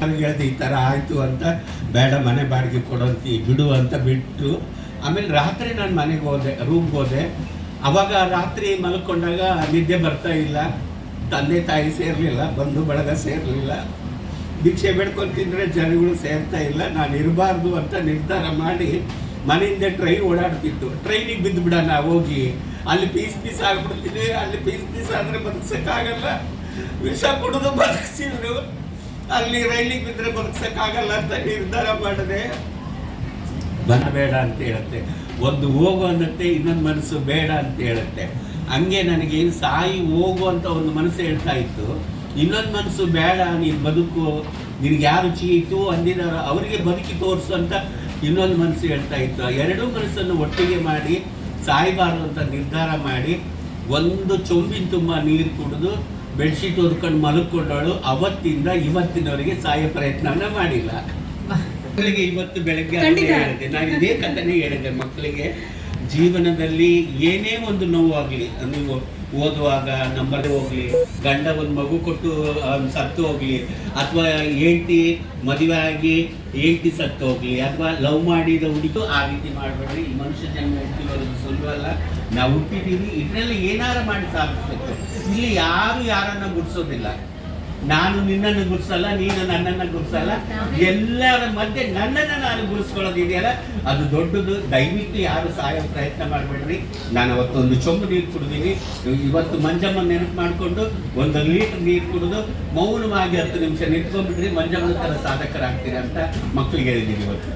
ನನಗೆ ಹೇಳಿದೆ ಈ ಥರ ಆಯಿತು ಅಂತ, ಬೇಡ ಮನೆ ಬಾಡಿಗೆ ಕೊಡೋಂತಿ ಬಿಡು ಅಂತ ಬಿಟ್ಟು, ಆಮೇಲೆ ರಾತ್ರಿ ನಾನು ಮನೆಗೆ ಹೋದೆ, ರೂಮ್ಗೆ ಹೋದೆ. ಅವಾಗ ರಾತ್ರಿ ಮಲ್ಕೊಂಡಾಗ ನಿದ್ದೆ ಬರ್ತಾ ಇಲ್ಲ, ತಂದೆ ತಾಯಿ ಸೇರಲಿಲ್ಲ, ಬಂಧು ಬಳಗ ಸೇರಲಿಲ್ಲ, ಭಿಕ್ಷೆ ಬೇಡ್ಕೊಂಡು ತಿಂದರೆ ಜನಗಳು ಸೇರ್ತಾ ಇಲ್ಲ. ನಾನು ಇರಬಾರ್ದು ಅಂತ ನಿರ್ಧಾರ ಮಾಡಿ ಮನೆಯಿಂದ ಟ್ರೈನ್ ಓಡಾಡ್ತಿತ್ತು. ಟ್ರೈನಿಗೆ ಬಿದ್ದು ಬಿಡೋಣ ಹೋಗಿ, ಅಲ್ಲಿ ಪೀಸ್ ಆಗ್ಬಿಡ್ತೀನಿ, ಅಲ್ಲಿ ಪೀಸ್ ಆದರೆ ಬದುಕ್ಸೋಕ್ಕಾಗಲ್ಲ, ವಿಷ ಕುಡಿದು ಬದುಕಿಸಿದ್ರು, ಅಲ್ಲಿ ರೈಲಿಗೆ ಬಿದ್ದರೆ ಬದುಕ್ಸೋಕ್ಕಾಗಲ್ಲ ಅಂತ ನಿರ್ಧಾರ ಮಾಡಿದೆ. ಬೇಡ ಅಂತ ಹೇಳುತ್ತೆ, ಒಂದು ಹೋಗು ಅನ್ನತ್ತೆ, ಇನ್ನೊಂದು ಮನಸ್ಸು ಬೇಡ ಅಂತ ಹೇಳುತ್ತೆ. ಹಂಗೆ ನನಗೆ ಸಾಯಿ ಹೋಗು ಅಂತ ಒಂದು ಮನಸ್ಸು ಹೇಳ್ತಾ ಇತ್ತು, ಇನ್ನೊಂದು ಮನಸ್ಸು ಬೇಡ ನೀನು ಬದುಕು, ನಿನಗೆ ಯಾರು ಚೀತು ಅಂದಿದಾರೋ ಅವರಿಗೆ ಬದುಕಿ ತೋರಿಸು ಅಂತ ಇನ್ನೊಂದು ಮನಸ್ಸು ಹೇಳ್ತಾ ಇತ್ತು. ಆ ಎರಡೂ ಮನಸ್ಸನ್ನು ಒಟ್ಟಿಗೆ ಮಾಡಿ ಸಾಯಬಾರ್ದು ಅಂತ ನಿರ್ಧಾರ ಮಾಡಿ ಒಂದು ಚೊಂಬಿನ ತುಂಬ ನೀರು ಕುಡಿದು ಬೆಡ್ಶೀಟ್ ಹೊದ್ಕೊಂಡು ಮಲ್ಕೊಂಡವಳು ಅವತ್ತಿಂದ ಇವತ್ತಿನವರೆಗೆ ಸಾಯೋ ಪ್ರಯತ್ನನ ಮಾಡಿಲ್ಲ. ಮಕ್ಕಳಿಗೆ ಇವತ್ತು ಬೆಳಗ್ಗೆ ಹೇಳಿದೆ, ನಾನು ಇದೇ ಕಥೆನೇ ಹೇಳಿದೆ ಮಕ್ಕಳಿಗೆ. ಜೀವನದಲ್ಲಿ ಏನೇ ಒಂದು ನೋವಾಗಲಿ, ನೀವು ಓದುವಾಗ ನಂಬರ್ ಹೋಗ್ಲಿ, ಗಂಡ ಒಂದು ಮಗು ಕೊಟ್ಟು ಸತ್ತು ಹೋಗ್ಲಿ, ಅಥವಾ ಹೆಂಡತಿ ಮದುವೆ ಆಗಿ ಹೆಂಡತಿ ಸತ್ತು ಹೋಗ್ಲಿ, ಅಥವಾ ಲವ್ ಮಾಡಿದ ಹುಡುಗಿ, ಆ ರೀತಿ ಮಾಡಬೇಡ್ರಿ. ಈ ಮನುಷ್ಯ ಜನ್ಮ ಹುಟ್ಟಿರೋದು ಸುಲಭಲ್ಲ, ನಾವು ಹುಟ್ಟಿದ್ದೀವಿ, ಇದರಲ್ಲಿ ಏನಾರು ಮಾಡಿ ಸಾಧಿಸ್ಬೇಕು. ಇಲ್ಲಿ ಯಾರು ಯಾರನ್ನ ಗುಡಿಸೋದಿಲ್ಲ, ನಾನು ನಿನ್ನನ್ನು ಗುಡಿಸಲ್ಲ, ನೀನು ನನ್ನನ್ನು ಗುಡಿಸಲ್ಲ, ಎಲ್ಲರ ಮಧ್ಯೆ ನನ್ನನ್ನು ನಾನು ಗುಡಿಸ್ಕೊಳ್ಳೋದಿದೆಯಲ್ಲ ಅದು ದೊಡ್ಡದು. ದಯವಿಟ್ಟು ಯಾರು ಸಾಯೋ ಪ್ರಯತ್ನ ಮಾಡಬೇಡ್ರಿ. ನಾನು ಅವತ್ತೊಂದು ಚೊಂಬು ನೀರು ಕುಡಿದೀನಿ, ಇವತ್ತು ಮಂಜಮ್ಮನ ನೆನಪು ಮಾಡಿಕೊಂಡು 1 ಲೀಟರ್ ನೀರು ಕುಡಿದು ಮೌನವಾಗಿ 10 ನಿಮಿಷ ನಿಂತ್ಕೊಂಡ್ಬಿಟ್ರಿ, ಮಂಜಮ್ಮನ ಥರ ಸಾಧಕರಾಗ್ತೀರಾ ಅಂತ ಮಕ್ಕಳಿಗೆ ಹೇಳಿದ್ದೀನಿ ಇವತ್ತು.